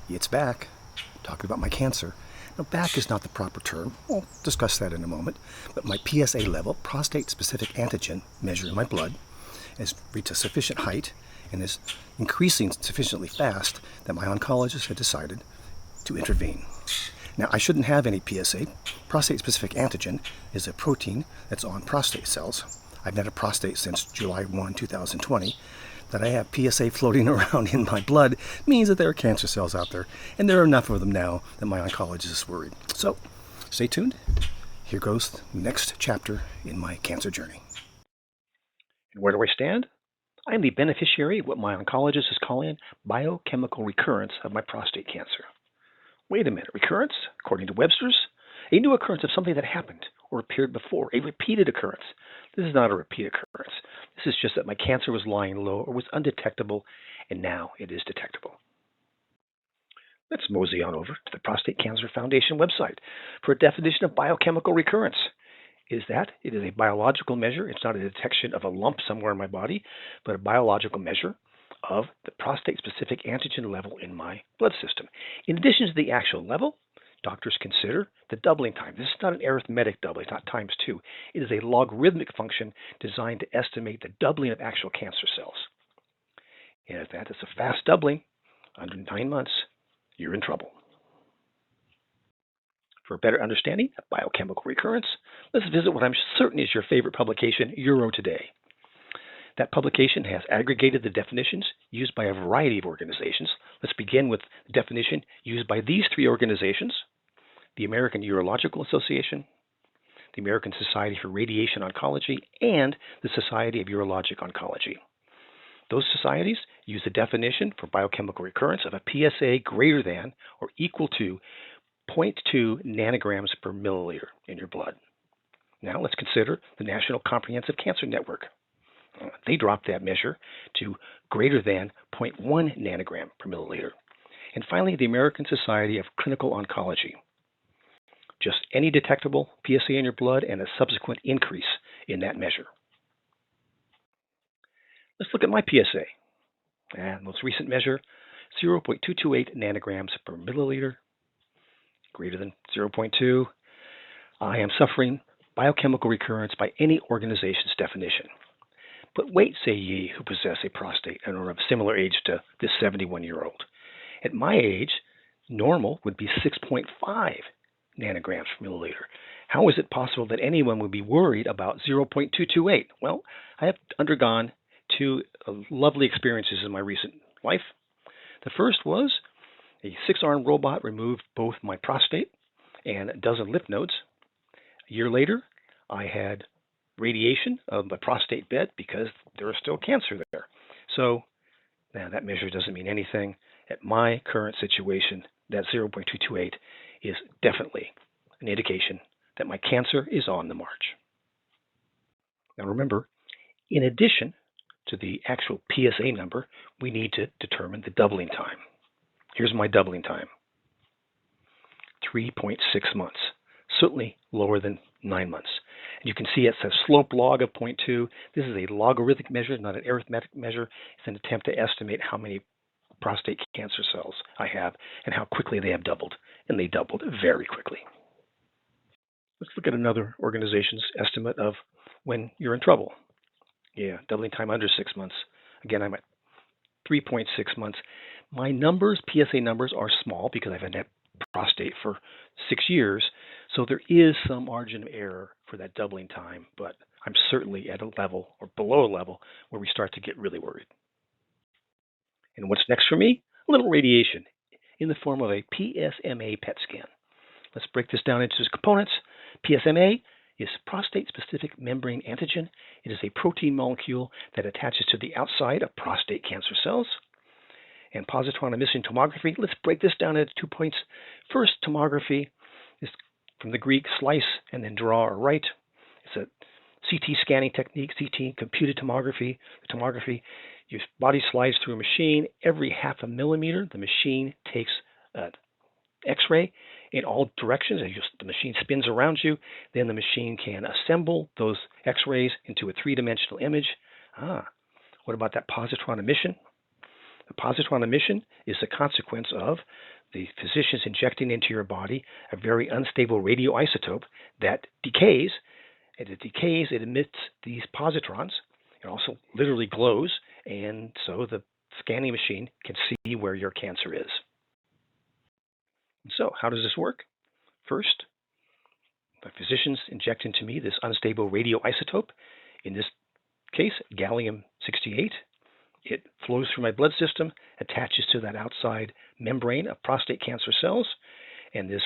It's back. Talking about my cancer. Now, back is not the proper term. We'll discuss that in a moment. But my PSA level, prostate-specific antigen measure in my blood, has reached a sufficient height and is increasing sufficiently fast that my oncologist had decided to intervene. Now, I shouldn't have any PSA. Prostate-specific antigen is a protein that's on prostate cells. I've had a prostate since July 1, 2020. That I have PSA floating around in my blood means that there are cancer cells out there, and there are enough of them now that my oncologist is worried. So, stay tuned. Here goes the next chapter in my cancer journey. And where do I stand? I am the beneficiary of what my oncologist is calling biochemical recurrence of my prostate cancer. Wait a minute, recurrence? According to Webster's, a new occurrence of something that happened or appeared before, a repeated occurrence. This is not a repeat occurrence. This is just that my cancer was lying low or was undetectable, and now it is detectable. Let's mosey on over to the Prostate Cancer Foundation website for a definition of biochemical recurrence. Is that it is a biological measure. It's not a detection of a lump somewhere in my body, but a biological measure of the prostate-specific antigen level in my blood system. In addition to the actual level, doctors consider the doubling time. This is not an arithmetic doubling, it's not times 2. It is a logarithmic function designed to estimate the doubling of actual cancer cells. And if that is a fast doubling, under 9 months, you're in trouble. For a better understanding of biochemical recurrence, let's visit what I'm certain is your favorite publication, Euro Today. That publication has aggregated the definitions used by a variety of organizations. Let's begin with the definition used by these 3 organizations: the American Urological Association, the American Society for Radiation Oncology, and the Society of Urologic Oncology. Those societies use the definition for biochemical recurrence of a PSA greater than or equal to 0.2 nanograms per milliliter in your blood. Now let's consider the National Comprehensive Cancer Network. They dropped that measure to greater than 0.1 nanogram per milliliter. And finally, the American Society of Clinical Oncology. Just any detectable PSA in your blood and a subsequent increase in that measure. Let's look at my PSA. And most recent measure, 0.228 nanograms per milliliter, greater than 0.2. I am suffering biochemical recurrence by any organization's definition. But wait, say ye, who possess a prostate and are of similar age to this 71-year-old. At my age, normal would be 6.5 nanograms per milliliter. How is it possible that anyone would be worried about 0.228? Well, I have undergone 2 lovely experiences in my recent life. The first was a 6-arm robot removed both my prostate and a dozen lymph nodes. A year later, I had radiation of my prostate bed because there was still cancer there. So now that measure doesn't mean anything. At my current situation, that 0.228 is definitely an indication that my cancer is on the march. Now remember, in addition to the actual PSA number, we need to determine the doubling time. Here's my doubling time. 3.6 months, certainly lower than 9 months. And you can see it's a slope log of 0.2. This is a logarithmic measure, not an arithmetic measure. It's an attempt to estimate how many prostate cancer cells I have and how quickly they have doubled. And they doubled very quickly. Let's look at another organization's estimate of when you're in trouble. Yeah, doubling time under 6 months. Again, I'm at 3.6 months. My numbers, PSA numbers, are small because I've had that prostate for 6 years. So there is some margin of error for that doubling time, but I'm certainly at a level or below a level where we start to get really worried. And what's next for me? A little radiation in the form of a PSMA PET scan. Let's break this down into its components. PSMA is prostate-specific membrane antigen. It is a protein molecule that attaches to the outside of prostate cancer cells. And positron emission tomography, let's break this down into 2 points. First, tomography is from the Greek slice and then draw or write. It's a CT scanning technique, CT computed tomography. The tomography, your body slides through a machine. Every half a millimeter, the machine takes an X-ray in all directions. As the machine spins around you, then the machine can assemble those X-rays into a 3-dimensional image. What about that positron emission? The positron emission is a consequence of the physician's injecting into your body a very unstable radioisotope that decays. As it decays, it emits these positrons. It also literally glows, and so the scanning machine can see where your cancer is. So how does this work? First, the physicians inject into me this unstable radioisotope, in this case, gallium-68. It flows through my blood system, attaches to that outside membrane of prostate cancer cells, and this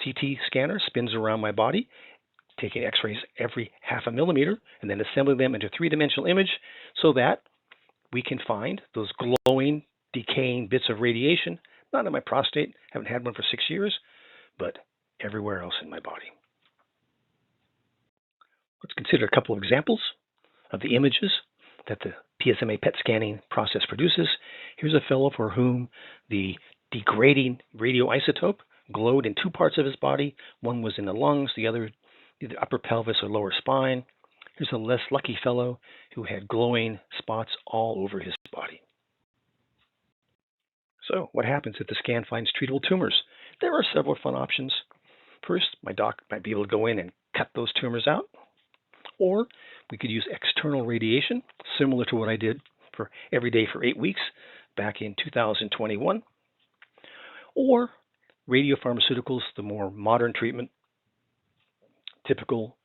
CT scanner spins around my body, taking x-rays every half a millimeter, and then assembling them into a three-dimensional image so that we can find those glowing, decaying bits of radiation, not in my prostate, haven't had one for 6 years, but everywhere else in my body. Let's consider a couple of examples of the images that the PSMA PET scanning process produces. Here's a fellow for whom the degrading radioisotope glowed in two parts of his body. One was in the lungs, the other either upper pelvis or lower spine. Here's a less lucky fellow who had glowing spots all over his body. So what happens if the scan finds treatable tumors? There are several fun options. First, my doc might be able to go in and cut those tumors out. Or we could use external radiation, similar to what I did for every day for 8 weeks back in 2021. Or radiopharmaceuticals, the more modern treatment. Typical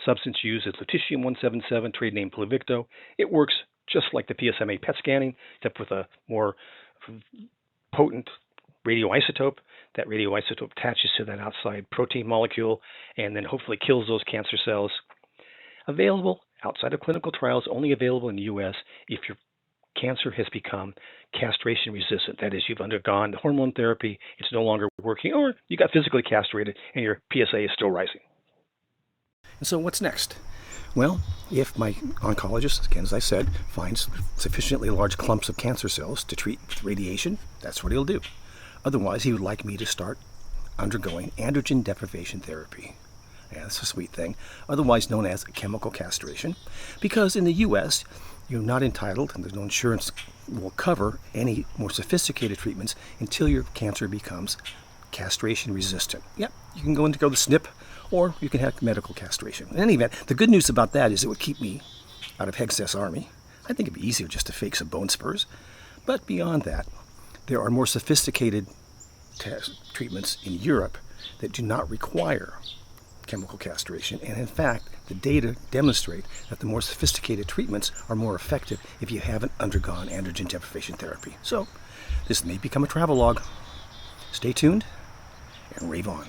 substance used is lutetium-177, trade name Pluvicto. It works just like the PSMA PET scanning, except with a more potent radioisotope. That radioisotope attaches to that outside protein molecule and then hopefully kills those cancer cells. Available outside of clinical trials, only available in the U.S. if your cancer has become castration resistant. That is, you've undergone the hormone therapy, it's no longer working, or you got physically castrated and your PSA is still rising. And so what's next? Well, if my oncologist, again, as I said, finds sufficiently large clumps of cancer cells to treat with radiation, that's what he'll do. Otherwise, he would like me to start undergoing androgen deprivation therapy. Yeah, that's a sweet thing, otherwise known as chemical castration, because in the U.S., you're not entitled, and there's no insurance will cover any more sophisticated treatments until your cancer becomes castration resistant. Yep, you can go the SNP, or you can have medical castration. In any event, the good news about that is it would keep me out of Hegseth's army. I think it'd be easier just to fake some bone spurs. But beyond that, there are more sophisticated treatments in Europe that do not require chemical castration, and in fact, the data demonstrate that the more sophisticated treatments are more effective if you haven't undergone androgen deprivation therapy. So, this may become a travelogue. Stay tuned and rave on.